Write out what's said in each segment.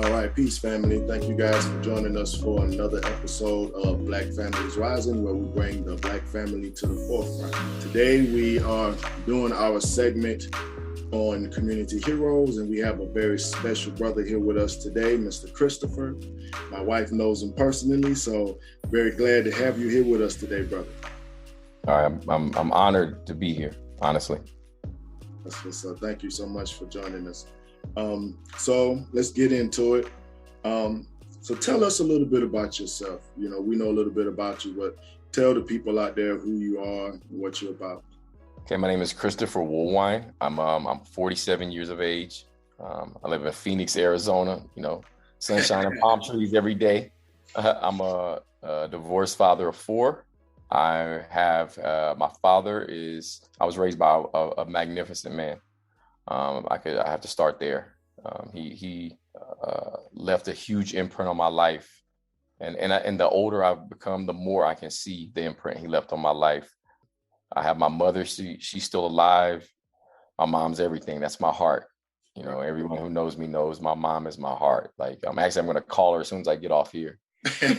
All right, peace, family. Thank you guys for joining us for another episode of Black Families Rising, where we bring the Black family to the forefront. Today, we are doing our segment on community heroes, and we have a very special brother here with us today, Mr. Christopher. My wife knows him personally, so very glad to have you here with us today, brother. All right, I'm honored to be here, honestly. That's what's up. Thank you so much for joining us. So let's get into it. So tell us a little bit about yourself. You know, we know a little bit about you, but tell the people out there who you are and what you're about. Okay, my name is Christopher Woolwine. I'm 47 years of age. I live in Phoenix, Arizona. You know, sunshine and palm trees every day. I'm a divorced father of 4. I have my father I was raised by a magnificent man. I have to start there. He left a huge imprint on my life, and the older I've become, the more I can see the imprint he left on my life. I have my mother; she's still alive. My mom's everything. That's my heart. You know, everyone who knows me knows my mom is my heart. Like I'm going to call her as soon as I get off here. We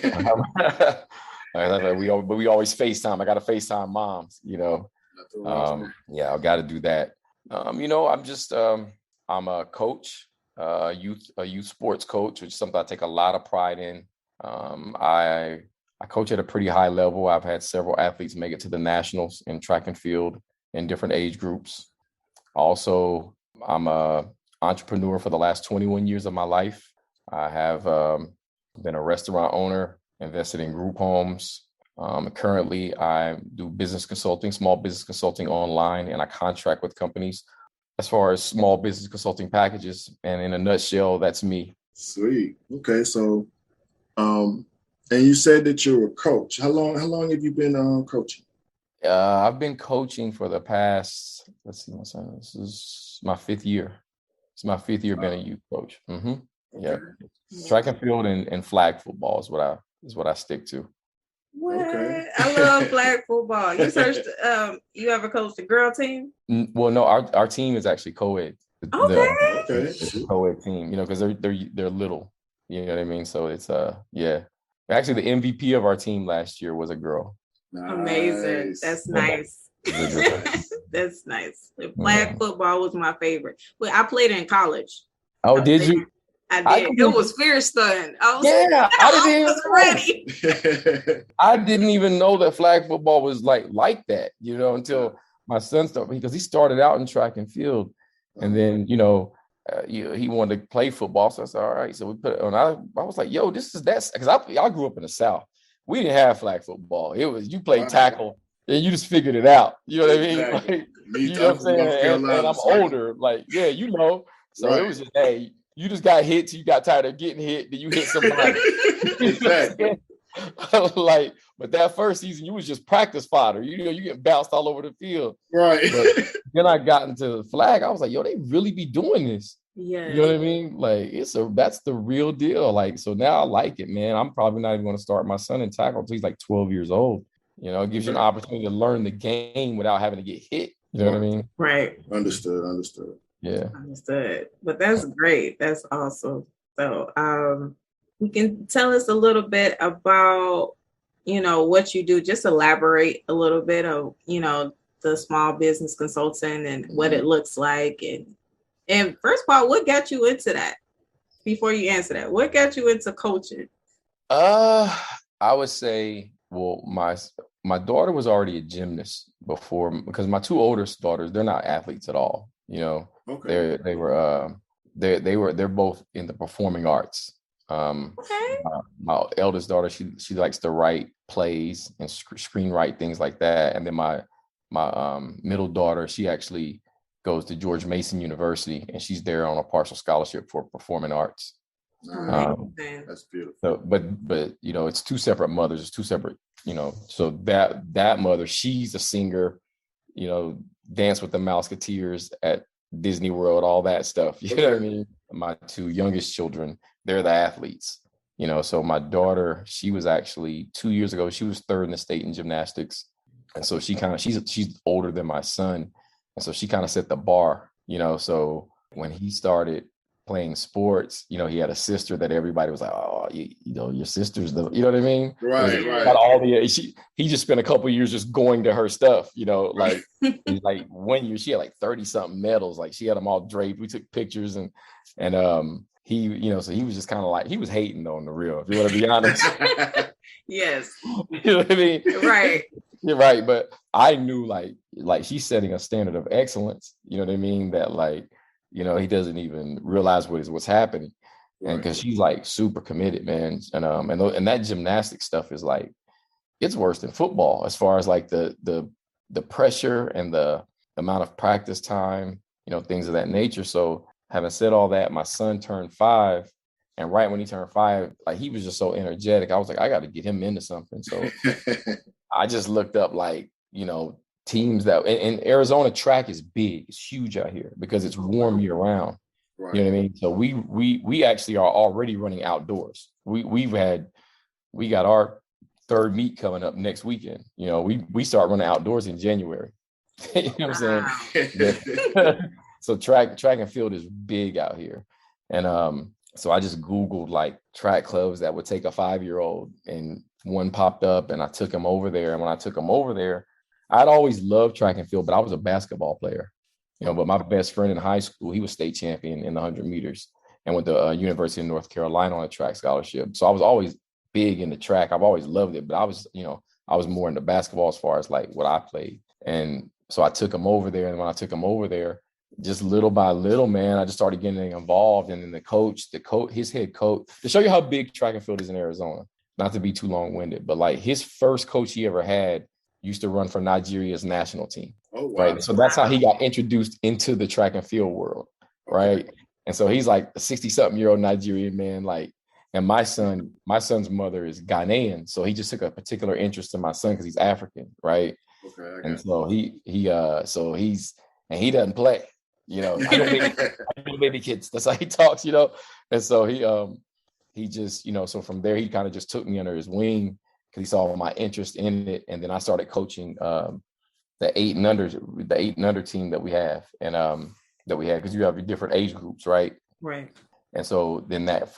always FaceTime. I got to FaceTime moms. You know, I got to do that. You know, I'm a coach, a youth sports coach, which is something I take a lot of pride in. I coach at a pretty high level. I've had several athletes make it to the nationals in track and field in different age groups. Also, I'm a entrepreneur for the last 21 years of my life. I have been a restaurant owner, invested in group homes. Currently, I do business consulting, small business consulting online, and I contract with companies as far as small business consulting packages. And in a nutshell, that's me. Sweet. Okay, so, and you said that you're a coach. How long have you been coaching? I've been coaching for the past, this is my 5th year. It's my 5th year being a youth coach. Mm-hmm. Okay. Yeah. Track and field and flag football is what I stick to. What? Okay. I love flag football. You ever coached the girl team? Well, no, our team is actually co-ed. It's a co-ed team, you know, because they're little. You know what I mean? So it's yeah. Actually, the MVP of our team last year was a girl. Nice. Amazing. That's nice. That's nice. Flag football was my favorite. But I played in college. Oh, did you? I did. It was fierce then. I was ready. I didn't even know that flag football was like that, you know, until my son started, because he started out in track and field, and then he wanted to play football. So I said, all right. So we put it on. I was like, yo, this is that, because I grew up in the South. We didn't have flag football. It was you played tackle and you just figured it out. You know what I mean? Like, you know what I'm saying? And I'm older. Like, yeah, you know. So it was just, hey. You just got hit till you got tired of getting hit, then you hit somebody. Like, but that first season, you was just practice fodder. You know, you get bounced all over the field. Right. But then I got into the flag. I was like, yo, they really be doing this. Yeah. You know what I mean? Like, that's the real deal. Like, so now I like it, man. I'm probably not even going to start my son in tackle until he's like 12 years old. You know, it gives you an opportunity to learn the game without having to get hit. You know what I mean? Right. Understood. Yeah. Understood. But that's great. That's awesome. So you can tell us a little bit about, you know, what you do. Just elaborate a little bit of, you know, the small business consulting and what it looks like. And first of all, what got you into that? Before you answer that, what got you into coaching? I would say, well, my daughter was already a gymnast before, because my 2 oldest daughters, they're not athletes at all. You know, they're both in the performing arts. My eldest daughter, she likes to write plays and screenwrite things like that. And then my middle daughter, she actually goes to George Mason University, and she's there on a partial scholarship for performing arts. That's beautiful. So, but you know, it's 2 separate mothers. It's 2 separate, you know. So that mother, she's a singer. You know, Dance with the Mouseketeers at Disney World, all that stuff. You know what I mean? My 2 youngest children, they're the athletes. You know, so my daughter, she was actually 2 years ago, she was 3rd in the state in gymnastics. And so she's older than my son. And so she kind of set the bar, you know. So when he started playing sports. You know, he had a sister that everybody was like, oh, you know, your sister's the, you know what I mean? Right. Got all the, he just spent a couple of years just going to her stuff, you know, like, like 1 year she had like 30 something medals. Like she had them all draped. We took pictures and he, you know, so he was just kind of like, he was hating on the real, if you want to be honest. Yes. You know what I mean? Right. You're right. But I knew like she's setting a standard of excellence. You know what I mean? That like, you know, he doesn't even realize what's happening. And because she's like super committed, man. And that gymnastic stuff is like, it's worse than football as far as like the pressure and the amount of practice time, you know, things of that nature. So having said all that, my son turned 5. And right when he turned 5, like he was just so energetic. I was like, I got to get him into something. So I just looked up like, you know, teams that in Arizona, track is big. It's huge out here because it's warm year round. Right. You know what I mean? So we actually are already running outdoors. We got our 3rd meet coming up next weekend. You know, we start running outdoors in January. You know what I'm saying? Yeah. So track and field is big out here. And so I just Googled like track clubs that would take a 5-year-old, and one popped up and I took him over there. And when I took him over there, I'd always loved track and field, but I was a basketball player, you know, but my best friend in high school, he was state champion in the 100 meters and went to University of North Carolina on a track scholarship. So I was always big into track. I've always loved it, but I was, you know, I was more into basketball as far as like what I played. And so I took him over there. And when I took him over there, just little by little, man, I just started getting involved. And then his head coach, to show you how big track and field is in Arizona, not to be too long-winded, but like his first coach he ever had used to run for Nigeria's national team. Oh, wow. Right. So that's how he got introduced into the track and field world. Right. And so he's like a 60-something-year-old Nigerian man, like, and my son's mother is Ghanaian. So he just took a particular interest in my son because he's African. Right. Okay. And so he doesn't play. You know, I know baby kids. That's how he talks, you know. And so he just, you know, so from there he kind of just took me under his wing because he saw my interest in it. And then I started coaching the 8 and under team that we have, and that we had, because you have different age groups, right? Right. And so then that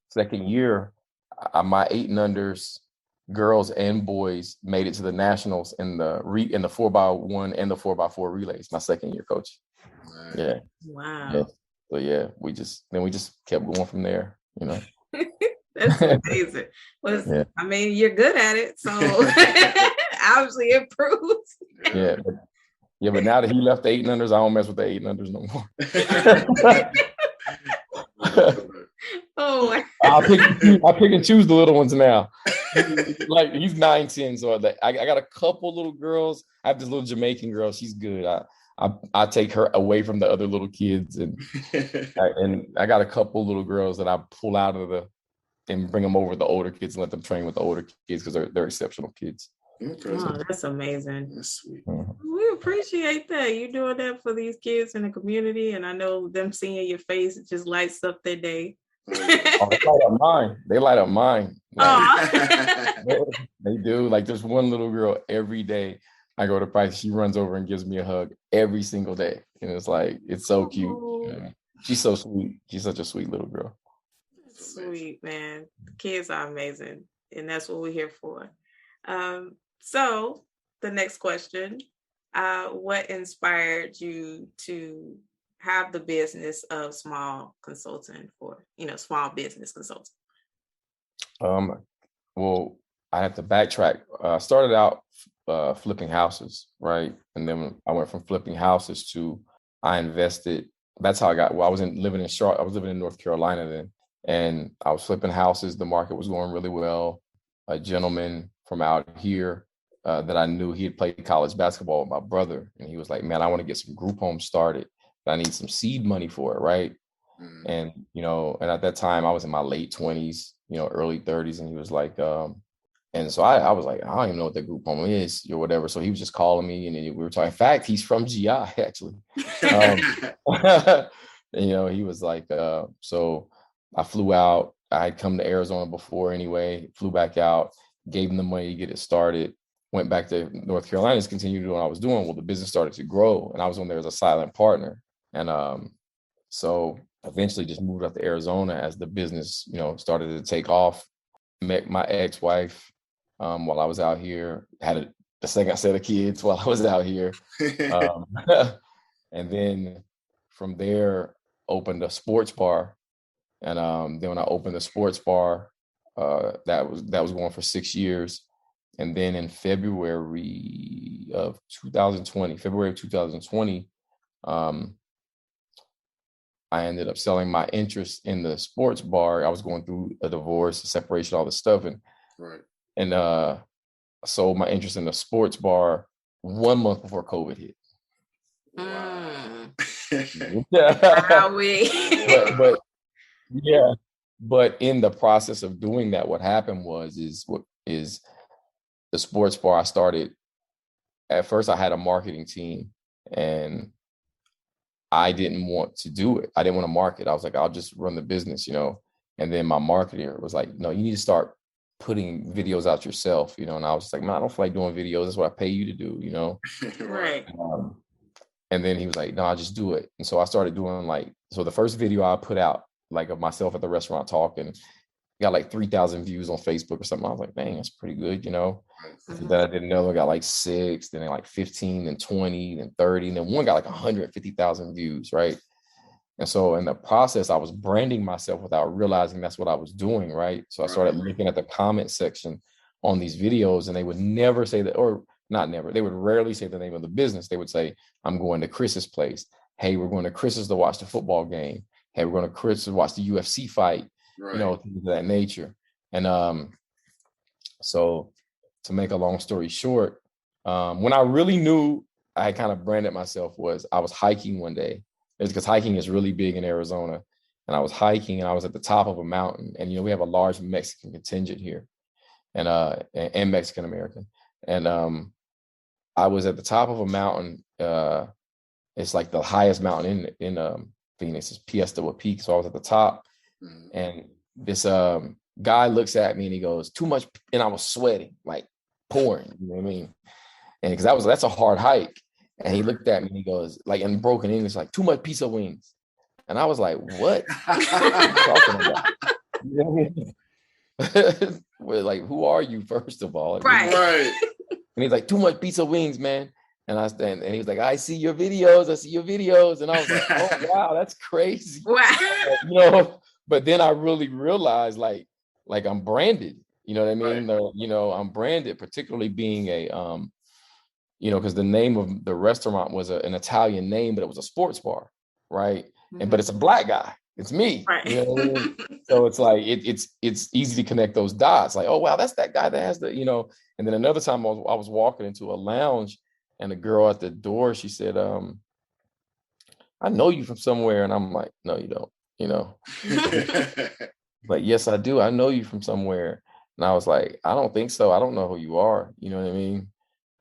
second year, my 8 and unders, girls and boys, made it to the nationals in the 4x1 and the 4x4 relays. My second year coach. Right. Yeah. Wow. Yeah. So yeah, we just kept going from there. You know. That's amazing. Yeah. I mean, you're good at it, so obviously it proves. Yeah, but now that he left the 8 and unders, I don't mess with the 8 and unders no more. Oh, I pick and choose the little ones now. Like he's 9, 10, so I got a couple little girls. I have this little Jamaican girl. She's good. I take her away from the other little kids, and I got a couple little girls that I pull out of and bring them over to the older kids and let them train with the older kids because they're exceptional kids. Oh, that's amazing. That's sweet. We appreciate that. You doing that for these kids in the community, and I know them seeing your face, it just lights up their day. Oh, they light up mine. Like, they do. Like there's one little girl every day I go to practice, she runs over and gives me a hug every single day. And it's like, it's so cute. Yeah. She's so sweet. She's such a sweet little girl. Sweet, man. The kids are amazing. And that's what we're here for. So the next question, what inspired you to have the business of small consulting for, small business consulting? Well, I have to backtrack. I started out flipping houses, right? And then I went from flipping houses to I invested. That's how I got, I was living in Charlotte. I was living in North Carolina then, and I was flipping houses. The market was going really well. A gentleman from out here that I knew, he had played college basketball with my brother. And he was like, man, I want to get some group homes started, but I need some seed money for it, right? Mm-hmm. And, and at that time I was in my late 20s, early 30s. And he was like, and so I was like, I don't even know what the group home is or whatever. So he was just calling me, and then we were talking. In fact, he's from GI actually. He was like, so I flew out. I had come to Arizona before anyway, flew back out, gave him the money to get it started, went back to North Carolina, just continued doing what I was doing. Well, the business started to grow, and I was on there as a silent partner. And so eventually just moved up to Arizona as the business, started to take off. Met my ex-wife while I was out here, had the second set of kids while I was out here. And then from there, opened a sports bar. And then when I opened the sports bar, that was going for 6 years. And then in February of 2020, I ended up selling my interest in the sports bar. I was going through a divorce, a separation, all this stuff. And sold my interest in the sports bar 1 month before COVID hit. Wow. But in the process of doing that, what happened is the sports bar I started. At first, I had a marketing team, and I didn't want to do it. I didn't want to market. I was like, I'll just run the business, And then my marketer was like, no, you need to start putting videos out yourself, And I was just like, man, I don't feel like doing videos. That's what I pay you to do, Right. And then he was like, no, I'll just do it. And so I started doing so the first video I put out, of myself at the restaurant talking, got 3,000 views on Facebook or something. I was like, dang, that's pretty good, Mm-hmm. Then I did another, got 6, then 15, then 20, then 30, and then one got 150,000 views, right? And so in the process, I was branding myself without realizing that's what I was doing, right? So I started looking at the comment section on these videos, and they would never say that, or not never, they would rarely say the name of the business. They would say, I'm going to Chris's place. Hey, we're going to Chris's to watch the football game. Hey, we're going to Chris to watch the UFC fight, things of that nature. And so to make a long story short, when I really knew I had kind of branded myself was I was hiking one day. It's because hiking is really big in Arizona. And I was hiking, and I was at the top of a mountain. And, we have a large Mexican contingent here and Mexican American. And I was at the top of a mountain. It's the highest mountain in Phoenix. It's Piesta Peak. So I was at the top, and this guy looks at me and he goes, too much. And I was sweating, pouring, you know what I mean? And because that's a hard hike. And he looked at me and he goes, in broken English, too much pizza wings. And I was like, what? What are you talking about? You know what I mean? Well, who are you, first of all? Right. And he's like, too much pizza wings, man. And he was like, I see your videos. And I was like, oh, wow, that's crazy. Wow. But then I really realized I'm branded, you know what I mean? Right. I'm branded, particularly being a, because the name of the restaurant was an Italian name, but it was a sports bar. Right. Mm-hmm. But it's a Black guy. It's me. Right. You know what I mean? So it's it's easy to connect those dots. Oh, wow, that's that guy that has the, And then another time I was walking into a lounge, and the girl at the door, she said, I know you from somewhere. And I'm like, no, you don't, Like, yes, I do. I know you from somewhere. And I was like, I don't think so. I don't know who you are. You know what I mean?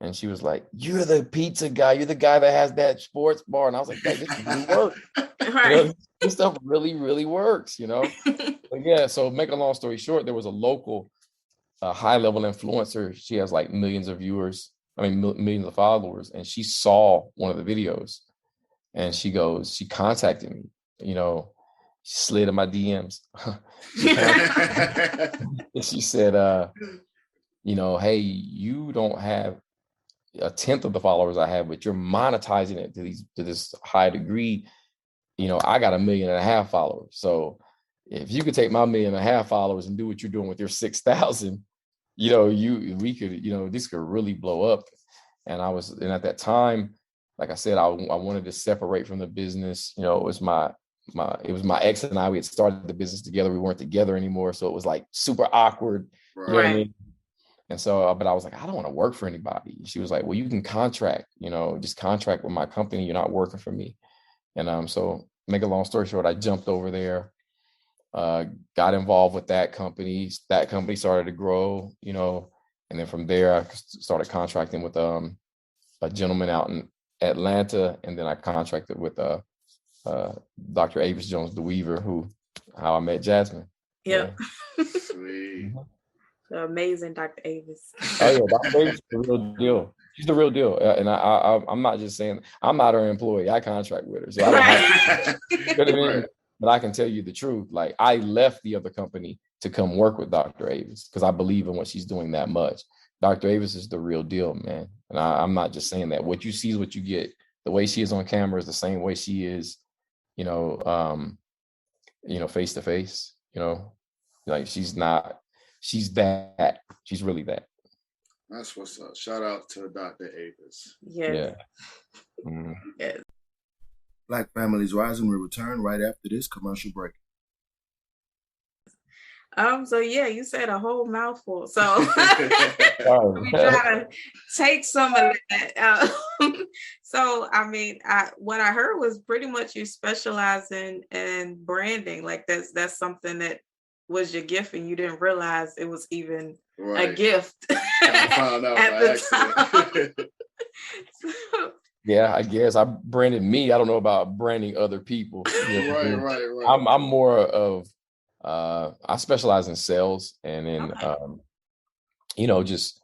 And she was like, you're the pizza guy. You're the guy that has that sports bar. And I was like, hey, this really works. Right. This stuff really, really works, But yeah, so make a long story short, there was a local high-level influencer. She has millions of viewers. Millions of followers. And she saw one of the videos, and she contacted me, she slid in my DMs. She said, hey, you don't have a tenth of the followers I have, but you're monetizing it to this high degree. I got 1.5 million followers. So if you could take my 1.5 million followers and do what you're doing with your 6,000, we could, this could really blow up. And at that time, like I said, I wanted to separate from the business. It was my ex and I, we had started the business together. We weren't together anymore. So it was super awkward. Right. You know what I mean? And so, but I was like, I don't want to work for anybody. She was like, well, you can contract, just contract with my company. You're not working for me. And so make a long story short, I jumped over there, got involved with that company. That company started to grow, and then from there, I started contracting with a gentleman out in Atlanta. And then I contracted with Dr. Avis Jones, the Weaver, how I met Jasmine. Yep. Yeah. Sweet. Amazing, Dr. Avis. Oh yeah, Dr. Avis is the real deal. She's the real deal. And I'm not just saying, I'm not her employee. I contract with her. So I don't have you know what I mean? But I can tell you the truth. Like, I left the other company to come work with Dr. Avis because I believe in what she's doing that much. Dr. Avis is the real deal, man. And I'm not just saying that. What you see is what you get. The way she is on camera is the same way she is, face to face, like she's that. She's really that. That's what's up. Shout out to Dr. Avis. Yes. Yeah. Mm-hmm. Yes. Black Families Rising will return right after this commercial break. So yeah, you said a whole mouthful. So we try to take some of that. So I mean, what I heard was pretty much you specialize in branding. Like that's something that was your gift, and you didn't realize it was even a gift. I found out at the time. Yeah, I guess I branded me. I don't know about branding other people. Right. I'm more of I specialize in sales and in just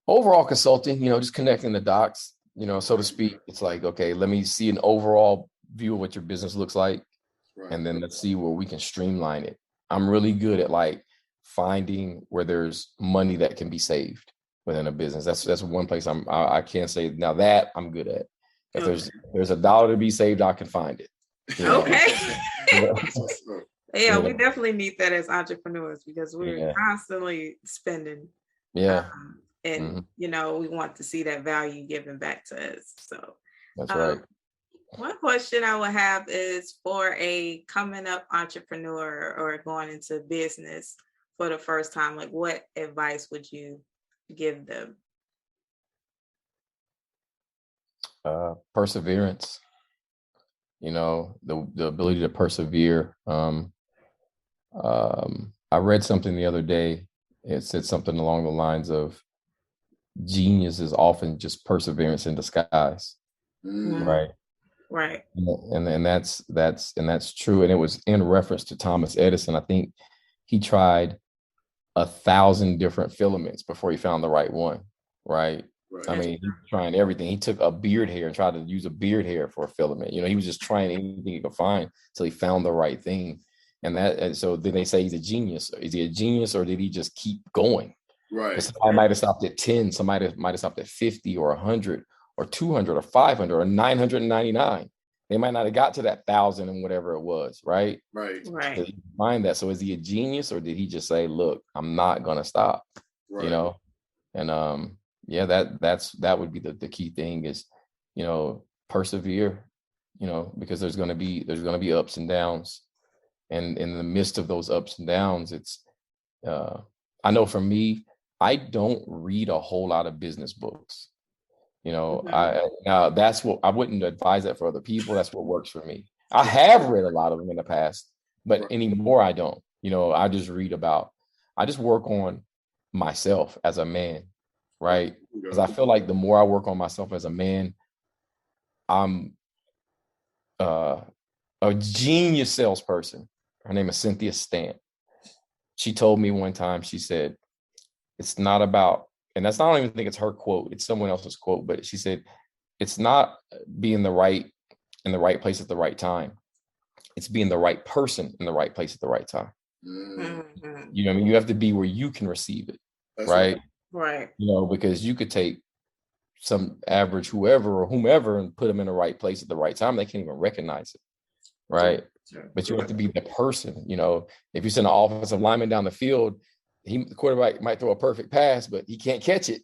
overall consulting, just connecting the dots, so to speak. It's like, okay, let me see an overall view of what your business looks like. Right. And then let's see where we can streamline it. I'm really good at like finding where there's money that can be saved within a business. That's one place I can't say now that I'm good at. If there's $1 to be saved, I can find it. Okay. Yeah, we definitely need that as entrepreneurs because we're constantly spending. Yeah. And we want to see that value given back to us. So that's right. One question I would have is for a coming up entrepreneur or going into business for the first time, like what advice would you give them? Perseverance, the ability to persevere. I read something the other day. It said something along the lines of genius is often just perseverance in disguise. Right. Right. And that's true. And it was in reference to Thomas Edison. I think he tried 1,000 different filaments before he found the right one. Right. I mean, he was trying everything. He took a beard hair and tried to use a beard hair for a filament. He was just trying anything he could find till he found the right thing. And so then they say he's a genius. Is he a genius or did he just keep going? Right. Somebody might have stopped at 10. Somebody might have stopped at 50 or 100 or 200 or 500 or 999. They might not have got to that 1,000 and whatever it was. Right. So you find that. So is he a genius or did he just say, look, I'm not going to stop, and that would be the key thing is, persevere, because there's going to be ups and downs. And in the midst of those ups and downs, it's, I know for me, I don't read a whole lot of business books. Now that's what I wouldn't advise that for other people. That's what works for me. I have read a lot of them in the past, but anymore I don't. I just work on myself as a man, right? Because I feel like the more I work on myself as a man, I'm a genius salesperson. Her name is Cynthia Stant. She told me one time, she said, it's not about, and that's not, I don't even think it's her quote, it's someone else's quote, but she said, it's not being in the right place at the right time. It's being the right person in the right place at the right time. Mm-hmm. You have to be where you can receive it. That's right. Right. Because you could take some average whoever or whomever and put them in the right place at the right time. They can't even recognize it. Right. Sure. But you have to be the person, if you send an offensive lineman down the field, the quarterback might throw a perfect pass, but he can't catch it.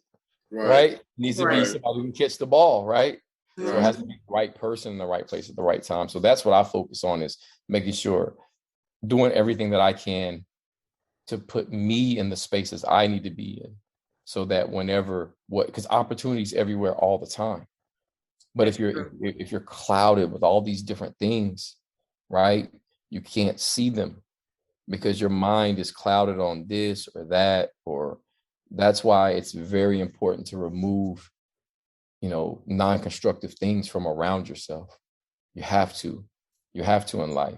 Right. It needs to be somebody who can catch the ball. Right. So it has to be the right person in the right place at the right time. So that's what I focus on, is making sure, doing everything that I can to put me in the spaces I need to be in, so that because opportunities everywhere all the time. But if you're clouded with all these different things, right, you can't see them because your mind is clouded on this or that, or that's why it's very important to remove, non-constructive things from around yourself. You have to in life,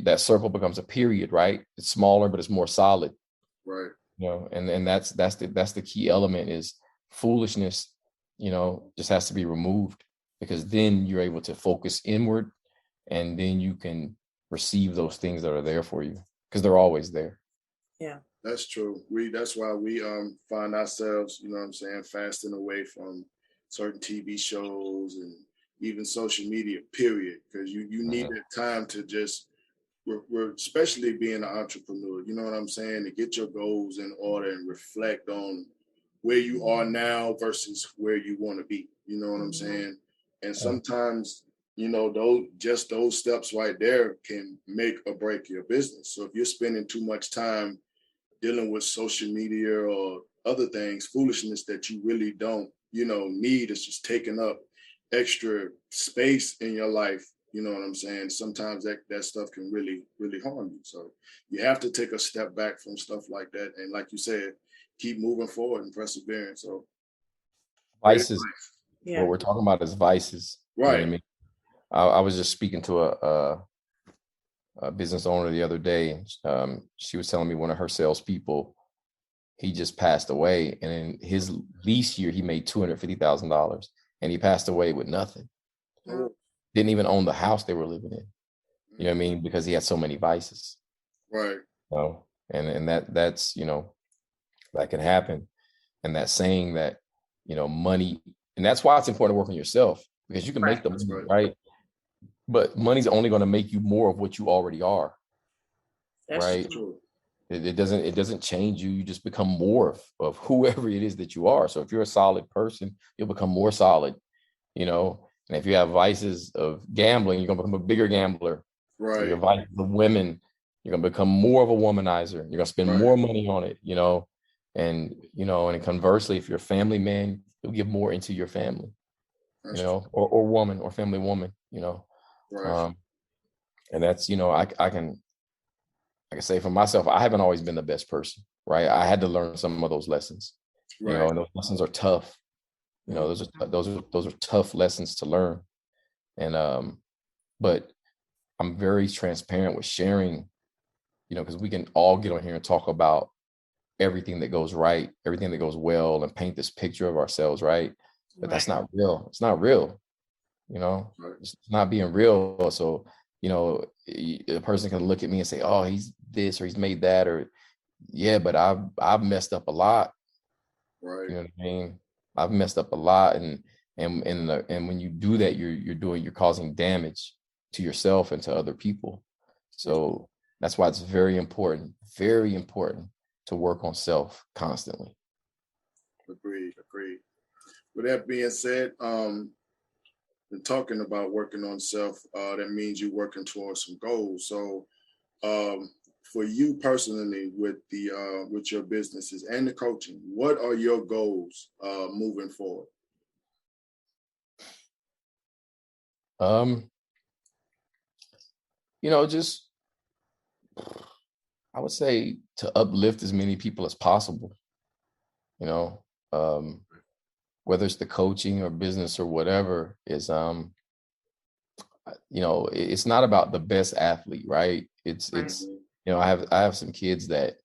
that circle becomes a period, right? It's smaller, but it's more solid. Right. You know, and that's the key element is foolishness, you know, just has to be removed, because then you're able to focus inward, and then you can receive those things that are there for you, because they're always there. Yeah. That's true. That's why we find ourselves, you know what I'm saying, fasting away from certain TV shows and even social media, period. Because you need that time to just, we're especially being an entrepreneur, you know what I'm saying, to get your goals in order and reflect on where you are now versus where you want to be. You know what I'm saying? And sometimes, you know, those steps right there can make or break your business. So if you're spending too much time dealing with social media or other things, foolishness that you really don't, you know, need, is just taking up extra space in your life. You know what I'm saying? Sometimes that stuff can really, really harm you. So you have to take a step back from stuff like that. And like you said, keep moving forward and persevering. So vices, yeah, what we're talking about is vices. Right. You know what I mean? I was just speaking to a business owner the other day. She was telling me one of her salespeople, he just passed away, and in his lease year, he made $250,000, and he passed away with nothing. Oh. Didn't even own the house they were living in. You know what I mean? Because he had so many vices. Right. And that's, you know, that can happen. And that saying that, you know, money, and that's why it's important to work on yourself, because you can make the money, right? But money's only going to make you more of what you already are. That's right? true. It doesn't change you. You just become more of whoever it is that you are. So if you're a solid person, you'll become more solid, you know. And if you have vices of gambling, you're gonna become a bigger gambler. Right. Your vices of women, you're gonna become more of a womanizer. You're gonna spend more money on it, you know. And and conversely, if you're a family man, you'll give more into your family, That's you know, or woman or family woman, you know. Right. And that's, I can say for myself, I haven't always been the best person, right? I had to learn some of those lessons, you know, and those lessons are tough. You know, those are tough lessons to learn. And but I'm very transparent with sharing, you know, because we can all get on here and talk about everything that goes right, everything that goes well, and paint this picture of ourselves, right? But that's not real. It's not real, you know. It's not being real. So, you know, a person can look at me and say, "Oh, he's this or he's made that," or yeah, but I've messed up a lot. Right. You know what I mean? I've messed up a lot, and when you do that, you're causing damage to yourself and to other people. So that's why it's very important to work on self constantly. Agreed. With that being said, and talking about working on self, that means you're working towards some goals. So for you personally, with your businesses and the coaching, what are your goals moving forward? You know, just I would say to uplift as many people as possible, you know, whether it's the coaching or business or whatever, is you know, it's not about the best athlete, right? It's you know, I have some kids that,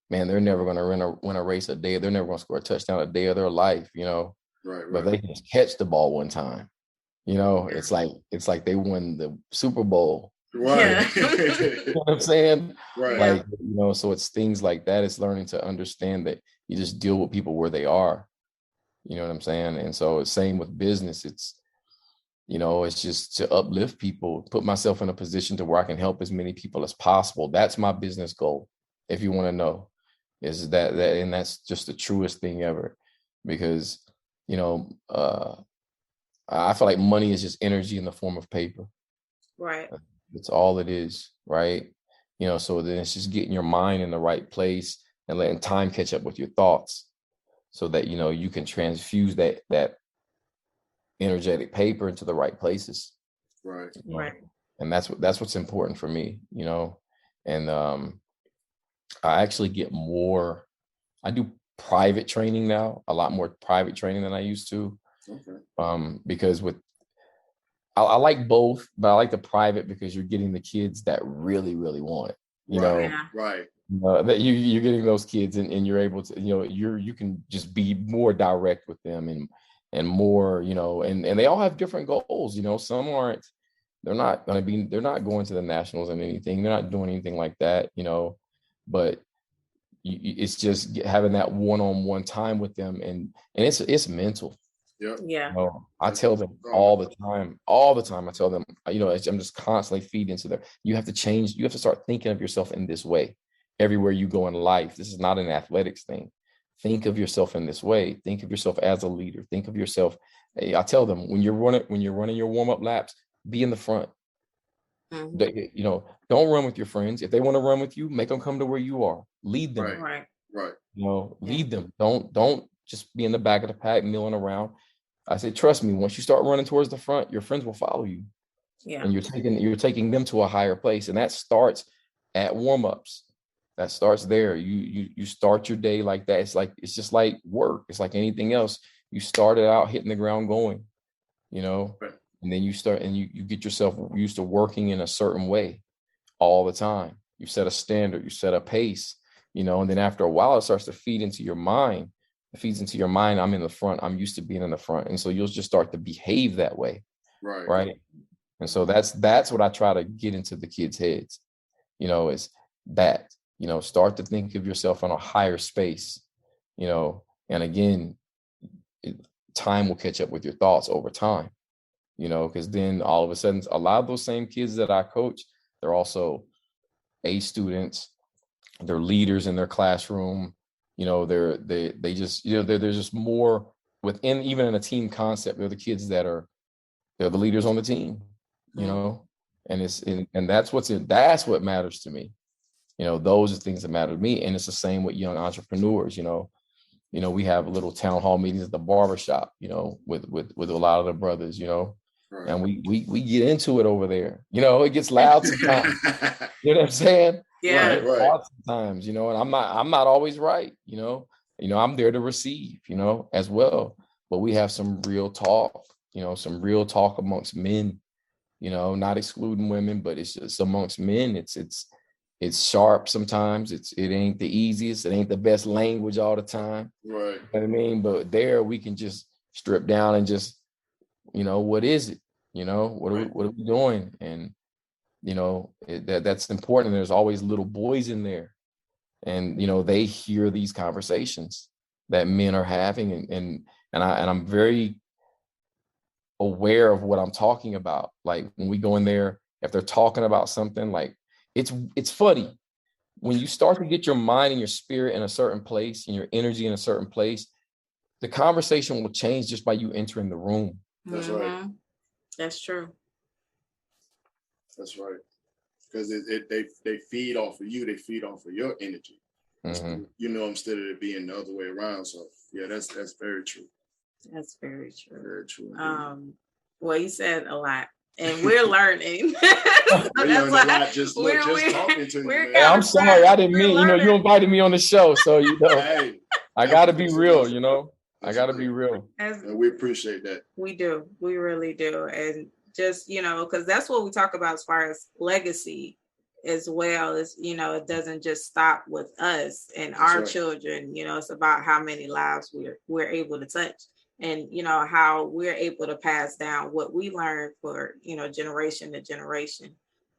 man, they're never going to win a race a day. They're never going to score a touchdown a day of their life, you know. But they can just catch the ball one time, you know. It's like they won the Super Bowl. Right. You know what I'm saying? Right. Like, you know, so it's things like that. It's learning to understand that you just deal with people where they are. You know what I'm saying? And so it's same with business. It's, you know, it's just to uplift people, put myself in a position to where I can help as many people as possible. That's my business goal. If you want to know, is that and that's just the truest thing ever, because, you know, I feel like money is just energy in the form of paper. Right. That's all it is, right? You know, so then it's just getting your mind in the right place and letting time catch up with your thoughts, so that, you know, you can transfuse that energetic paper into the right places. Right. You know? And that's what's important for me, you know. And I actually get more. I do private training now, a lot more private training than I used to. Okay. Because I like both, but I like the private because you're getting the kids that really, really want it. You know, that you're getting those kids and you're able to, you can just be more direct with them and more, and they all have different goals. Some aren't, they're not going to the nationals and anything. They're not doing anything like that, but it's just having that one-on-one time with them. And it's mental. Yeah. I tell them all the time. I tell them, I'm just constantly feeding into them. You have to start thinking of yourself in this way everywhere you go in life. This is not an athletics thing. Think of yourself in this way. Think of yourself as a leader. Think of yourself. I tell them, when you're running your warm-up laps, be in the front. Mm-hmm. Don't run with your friends. If they want to run with you, make them come to where you are. Lead them. Right. Lead them. Don't just be in the back of the pack milling around. I say, trust me, once you start running towards the front, your friends will follow you. Yeah. And you're taking them to a higher place. And that starts at warm-ups. That starts there. You start your day like that. It's just like work. It's like anything else. You started out hitting the ground going, right. And then you start and you get yourself used to working in a certain way all the time. You set a standard, you set a pace, and then after a while it starts to feed into your mind. It feeds into your mind. I'm in the front. I'm used to being in the front. And so you'll just start to behave that way. Right. And so that's what I try to get into the kids' heads, is that, start to think of yourself in a higher space, and again, time will catch up with your thoughts over time, because then all of a sudden, a lot of those same kids that I coach, they're also A students, they're leaders in their classroom. They're just more within, even in a team concept. They're the kids they're the leaders on the team, and that's what matters to me. Those are things that matter to me. And it's the same with young entrepreneurs. We have little town hall meetings at the barbershop, with a lot of the brothers, right. And we get into it over there. It gets loud sometimes. You know what I'm saying? Yeah. Right. Sometimes, and I'm not always right, I'm there to receive, as well. But we have some real talk, amongst men, not excluding women, but it's just amongst men. It's sharp sometimes. It ain't the easiest. It ain't the best language all the time. Right. You know what I mean? But there we can just strip down and just, what is it? What are we doing? And that's important. There's always little boys in there, and they hear these conversations that men are having, and I'm very aware of what I'm talking about. Like when we go in there, if they're talking about something, like it's funny when you start to get your mind and your spirit in a certain place and your energy in a certain place, the conversation will change just by you entering the room. That's right. That's true. That's right. Because they feed off of you. They feed off of your energy. Mm-hmm. Instead of it being the other way around. So yeah, that's very true. That's very true. Very true. Well, you said a lot, and we're learning. We learned a lot just talking to you. Yeah, I'm sorry, I didn't mean. You invited me on the show, so hey, I got to be real. I got to be real. And we appreciate that. We do. We really do. And just, because that's what we talk about as far as legacy as well as, it doesn't just stop with us and our children. It's about how many lives we're able to touch and, how we're able to pass down what we learned for, generation to generation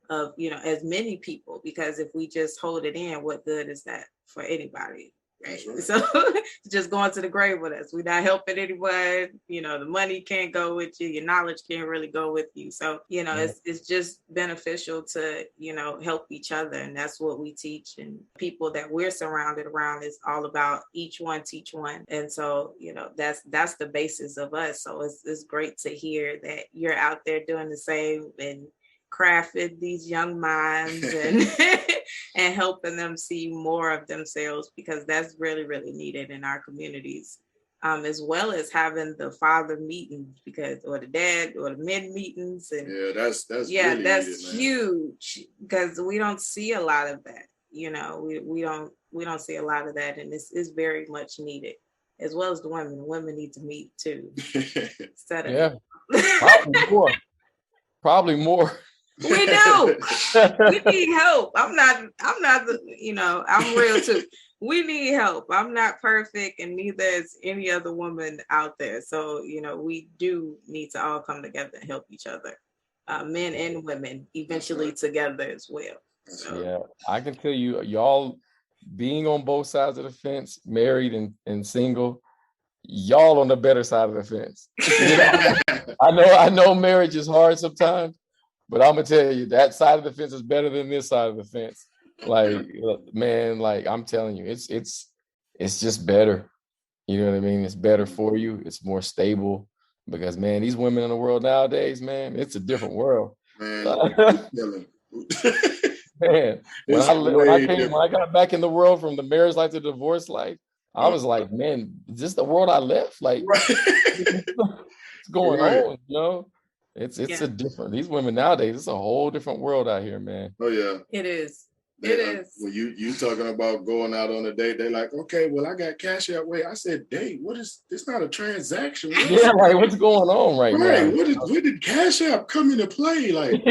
of, as many people, because if we just hold it in, what good is that for anybody? Right. So just going to the grave with us. We're not helping anyone. The money can't go with you. Your knowledge can't really go with you. So, it's just beneficial to, help each other. And that's what we teach. And people that we're surrounded around is all about each one teach one. And so, that's the basis of us. So it's great to hear that you're out there doing the same and crafting these young minds and and helping them see more of themselves, because that's really, really needed in our communities, as well as having the father meetings, or the dad or the men meetings. And that's really that's needed, huge, because we don't see a lot of that. We don't see a lot of that, and it's very much needed, as well as the women. The women need to meet too. Probably more. We do. We need help. I'm not, I'm real too. We need help. I'm not perfect, and neither is any other woman out there. So, we do need to all come together and help each other. Men and women, eventually together as well. So. Yeah, I can tell you, y'all being on both sides of the fence, married and single, y'all on the better side of the fence. I know marriage is hard sometimes, but I'm gonna tell you that side of the fence is better than this side of the fence. Like, man, like I'm telling you, it's just better. You know what I mean? It's better for you. It's more stable because, man, these women in the world nowadays, man, it's a different world. Man, man, when I got back in the world from the marriage life to divorce life, I was like, man, is this the world I left? Like, what's going on? It's a different. These women nowadays, it's a whole different world out here, man. Oh yeah, it is. It is. When you talking about going out on a date, they're like, okay, well, I got cash out. Wait, I said date. What is this? Not a transaction. Yeah, like what's going on right now? Where did Cash App come into play? Like,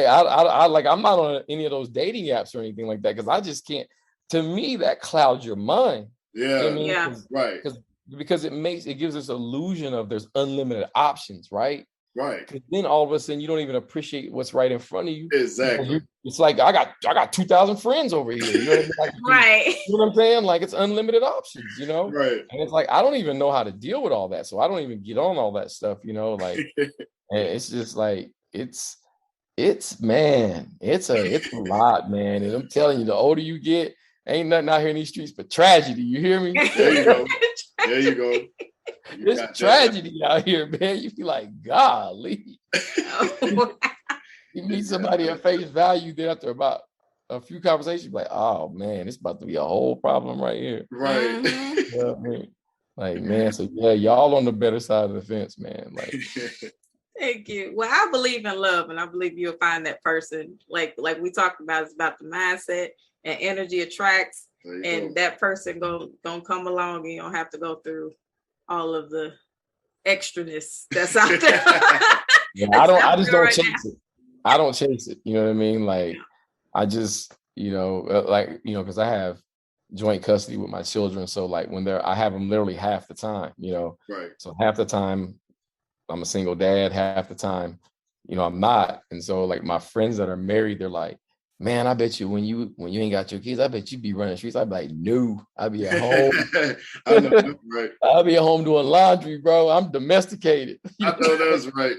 I'm not on any of those dating apps or anything like that because I just can't. To me, that clouds your mind. Yeah, I mean, right. Because it gives this illusion of there's unlimited options, right? Right. Then all of a sudden you don't even appreciate what's right in front of you. Exactly. It's like I got 2,000 friends over here. You know what I mean? Like, right. You know what I'm saying? Like it's unlimited options, Right. And it's like I don't even know how to deal with all that. So I don't even get on all that stuff, like and it's just like it's man, it's a lot, man. And I'm telling you, the older you get, ain't nothing out here in these streets but tragedy. You hear me? There you go. There you go. It's tragedy out here, man. You feel like, golly. You meet somebody at face value, then after about a few conversations, like, oh man, it's about to be a whole problem right here. Right. You know what I mean? Like, man, so yeah, y'all on the better side of the fence, man. Like, thank you. Well, I believe in love, and I believe you'll find that person. Like we talked about, it's about the mindset, and energy attracts, and that person gonna come along, and you don't have to go through all of the extraness that's out there. Yeah, I just don't chase it. I don't chase it. You know what I mean? Like, I just, because I have joint custody with my children. So like I have them literally half the time, Right. So half the time I'm a single dad, half the time, I'm not. And so like my friends that are married, they're like, man, I bet you when you ain't got your kids, I bet you be running streets. I'd be like, no, I'll be at home. I know, right. I'll be at home doing laundry, bro. I'm domesticated. I know that's right.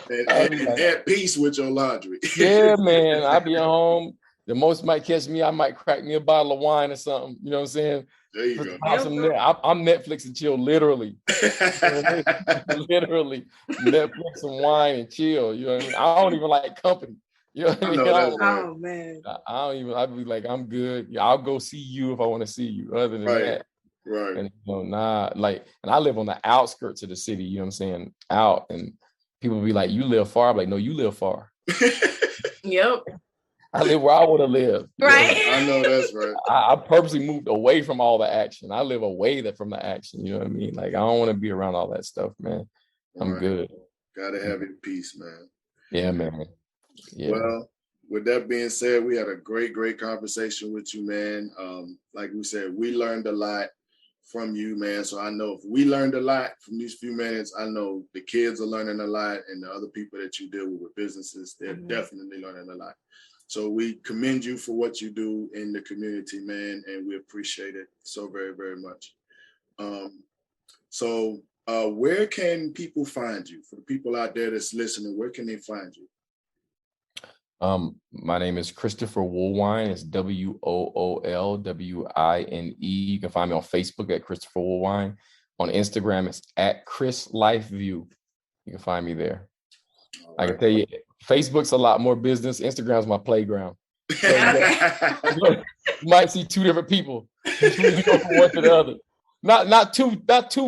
And at peace with your laundry. Yeah, man. I'll be at home. The most might catch me, I might crack me a bottle of wine or something. You know what I'm saying? There you go. I'm Netflix and chill, literally. Literally. Netflix and wine and chill. You know what I mean? I don't even like company. You know what I mean? Oh man. I'd be like, I'm good. Yeah, I'll go see you if I want to see you. Other than that. Right. And and I live on the outskirts of the city, you know what I'm saying? Out, and people be like, you live far? I'm like, no, you live far. Yep. I live where I want to live. Right. I know that's right. I purposely moved away from all the action. I live away from the action. You know what I mean? Like, I don't want to be around all that stuff, man. I'm good. Gotta have your peace, man. Yeah, man. Yeah. Well, with that being said, we had a great conversation with you, man. Like we said, we learned a lot from you, man. So I know if we learned a lot from these few minutes, I know the kids are learning a lot, and the other people that you deal with businesses, they're definitely learning a lot. So we commend you for what you do in the community, man, and we appreciate it so very, very much. So where can people find you? For the people out there that's listening, where can they find you? My name is Christopher Woolwine. It's WOOLWINE. You can find me on Facebook at Christopher Woolwine. On Instagram, it's at Chris Lifeview. You can find me there. I can tell you, Facebook's a lot more business. Instagram's my playground. So you might see two different people. You go from one to the other. Not too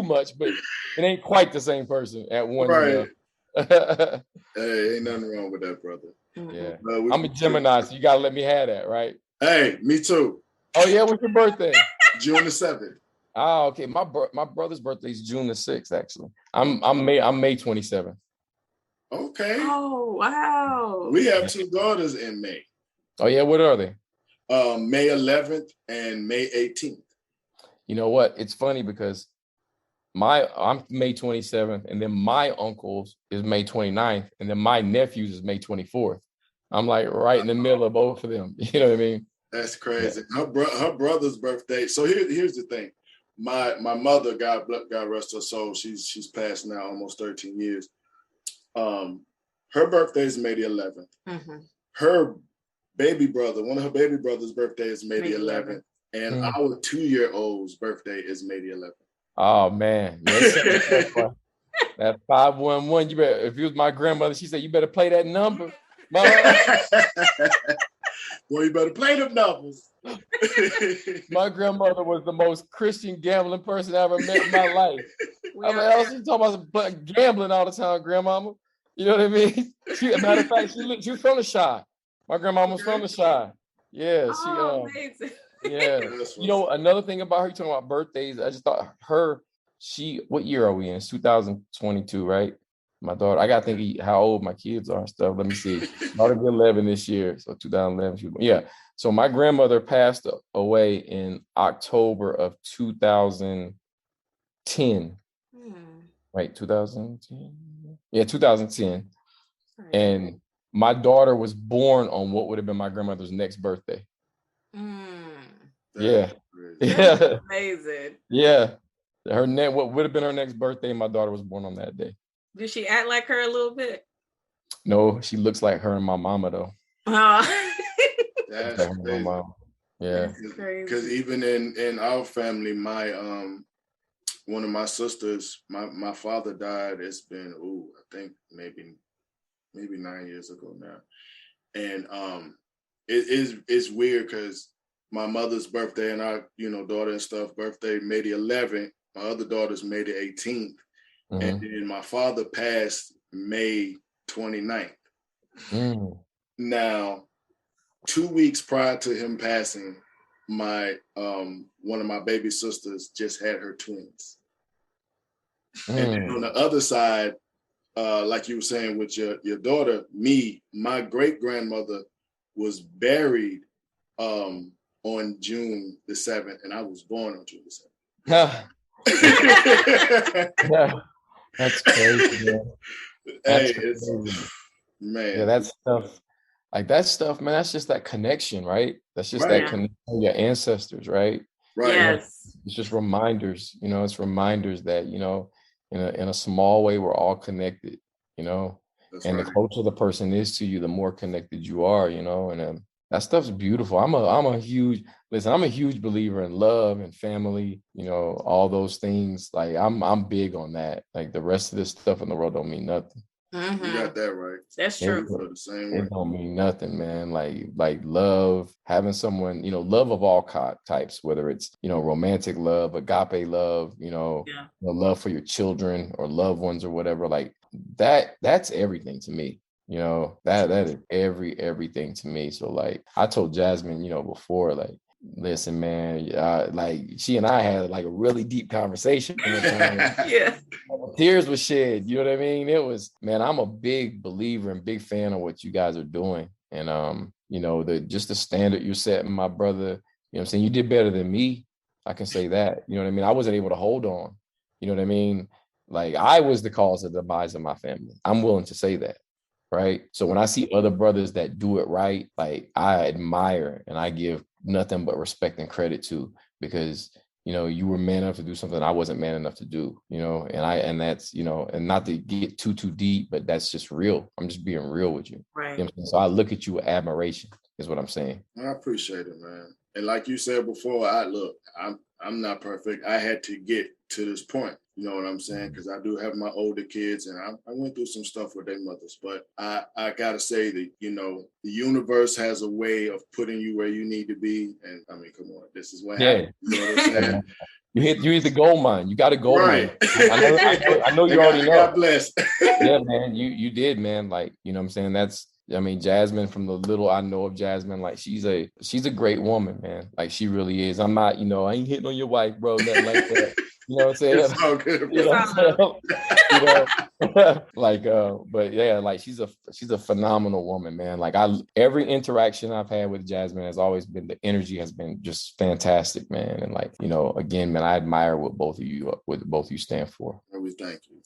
much, but it ain't quite the same person at one. Right. Hey, ain't nothing wrong with that, brother. Yeah, I'm a Gemini, so you gotta let me have that, right? Hey, me too. Oh yeah, what's your birthday? June the 7th. Oh, okay. My brother's birthday is June the 6th. Actually, I'm May 27th. Okay. Oh, wow. We have 2 daughters in May. Oh yeah, what are they? May 11th and May 18th. You know what? It's funny because I'm May 27th, and then my uncle's is May 29th, and then my nephew's is May 24th. I'm like right in the middle of both of them. You know what I mean? That's crazy. Yeah. Her brother's birthday. So here's the thing. My mother, God rest her soul, she's passed now almost 13 years. Her birthday is May the 11th. Mm-hmm. Her baby brother, one of her baby brother's birthday is May the 11th. And our 2-year-old's birthday is May the 11th. Oh man. That 511, you better, if it was my grandmother, she said, you better play that number. Well, you better play them numbers. My grandmother was the most Christian gambling person I ever met in my life. I was talking about gambling all the time, grandmama. You know what I mean? Matter of fact, she was from the Chi. My grandmama was from the Chi. Yeah, amazing. Yeah. You know, another thing about her, talking about birthdays, I just thought what year are we in? It's 2022, right? My daughter, I gotta think how old my kids are and stuff. Let me see. Daughter be 11 this year, so 2011. Yeah. So my grandmother passed away in October of 2010. Right, 2010. Yeah, 2010. Right. And my daughter was born on what would have been my grandmother's next birthday. Yeah. That's amazing. Yeah. What would have been her next birthday, my daughter was born on that day. Did she act like her a little bit? No, she looks like her and my mama though. Oh. That's like crazy. My mama. Yeah. Because even in our family, my one of my sisters, my father died. It's been I think maybe 9 years ago now. And it's weird because my mother's birthday and our daughter and stuff birthday May the 11th. My other daughter's May the 18th. Mm-hmm. And then my father passed May 29th. Now, 2 weeks prior to him passing, my one of my baby sisters just had her twins. And then on the other side, like you were saying with your daughter, my great grandmother was buried on June the 7th, and I was born on June the 7th. Yeah. That's crazy, man. Man. Yeah, that stuff, man, that's just that connection, right? That's just that connection with your ancestors, right? Right. Yes. It's just reminders, it's reminders that, in a small way, we're all connected, That's and right. The closer the person is to you, the more connected you are, and that stuff's beautiful. I'm a huge believer in love and family, all those things. Like I'm big on that. Like the rest of this stuff in the world don't mean nothing. Mm-hmm. You got that right. That's true. The same way. It don't mean nothing, man. Like love, having someone, love of all types, whether it's, romantic love, agape love, love for your children or loved ones or whatever, like that's everything to me. That is everything to me. So like I told Jasmine, before, like, listen, man, like she and I had like a really deep conversation. Yeah. Tears were shed. You know what I mean? It was, man, I'm a big believer and big fan of what you guys are doing. And, the standard you're setting, my brother, I'm saying, you did better than me. I can say that, you know what I mean? I wasn't able to hold on. You know what I mean? Like I was the cause of the demise of my family. I'm willing to say that. Right. So when I see other brothers that do it right, like I admire and I give nothing but respect and credit to, because, you were man enough to do something I wasn't man enough to do, and that's, and not to get too deep, but that's just real. I'm just being real with you. Right. So I look at you with admiration is what I'm saying. I appreciate it, man. And like you said before, I'm not perfect. I had to get to this point. You know what I'm saying? Because I do have my older kids, and I went through some stuff with their mothers. But I gotta say that, the universe has a way of putting you where you need to be. And I mean, come on, this is what happened. You know what I'm saying? You hit the gold mine. You got a gold mine. I know you already know. God bless. Yeah, man. You did, man. Like, you know what I'm saying? Jasmine, from the little I know of Jasmine, like she's a great woman, man. Like she really is. I'm not, I ain't hitting on your wife, bro. Nothing like that. You know what I'm saying? It's all good, You know what I'm saying? You know? Like, but yeah, like she's a phenomenal woman, man. Like every interaction I've had with Jasmine has always been, the energy has been just fantastic, man. And like, you know, again, man, I admire what both of you stand for. And we thank you.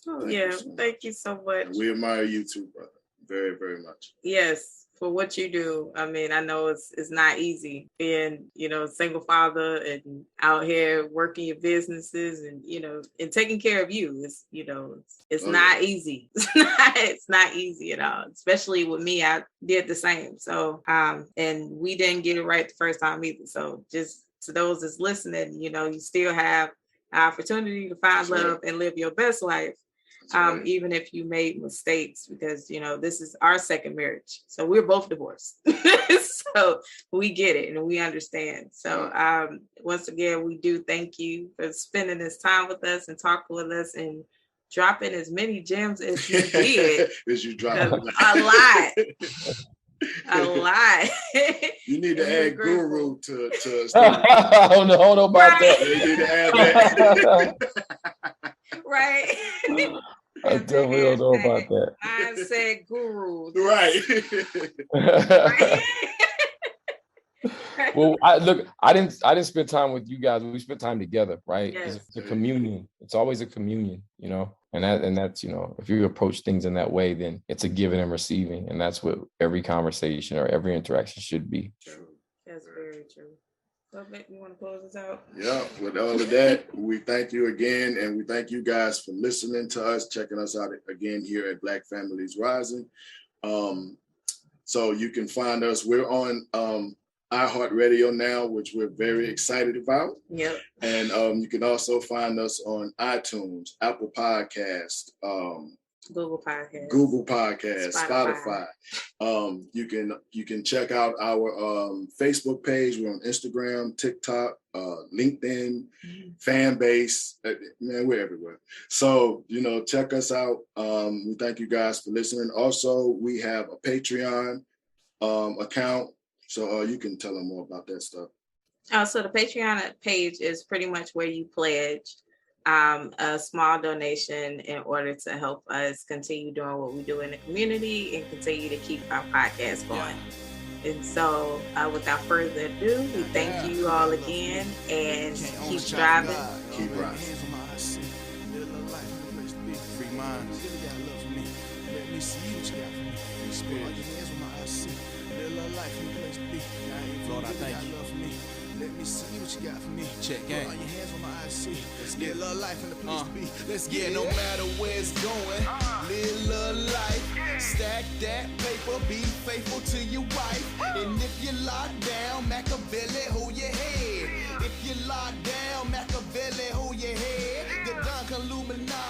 Thank you so much. And we admire you too, brother. Very, very much. Yes, for what you do. I mean, I know it's not easy being, you know, single father and out here working your businesses and, you know, and taking care of you. It's, you know, it's not easy. It's not easy at all. Especially with me, I did the same. So, and we didn't get it right the first time either. So just to those that's listening, you know, you still have an opportunity to find love and live your best life. Even if you made mistakes, because, you know, this is our second marriage. So we're both divorced. So we get it and we understand. So once again, we do thank you for spending this time with us and talking with us and dropping as many gems as you did. As you dropped a lot. A lot. You need to add guru to I don't know about that. You need to add that. Right. I definitely don't know about that. I said guru. Right. Well, I didn't spend time with you guys. We spent time together, right? Yes. It's a communion. It's always a communion, you know. And that's, you know, if you approach things in that way, then it's a giving and receiving, and that's what every conversation or every interaction should be. True. That's very true. So, you want to close this out? Yeah, with all of that, we thank you again, and we thank you guys for listening to us, checking us out again here at Black Families Rising. So you can find us. We're on iHeartRadio now, which we're very excited about. Yep. And you can also find us on iTunes, Apple Podcast, Google Podcast, Spotify. You can check out our Facebook page. We're on Instagram, TikTok, LinkedIn, fan base. Man, we're everywhere. So, you know, check us out. We thank you guys for listening. Also, we have a Patreon account. So you can tell them more about that stuff. So the Patreon page is pretty much where you pledge a small donation in order to help us continue doing what we do in the community and continue to keep our podcast going. And so without further ado, we thank you all again and keep driving. Keep rising. Lord, I thank you. Let me see what you got for me. Check game. Your hands on my eyes, see. Let's get love life in the place to be. Let's get no matter where it's going. Live love life. Stack that paper. Be faithful to your wife. And if you lock down, Machiavelli, hold your head. If you lock down, Machiavelli, hold your head. The Don Illuminati.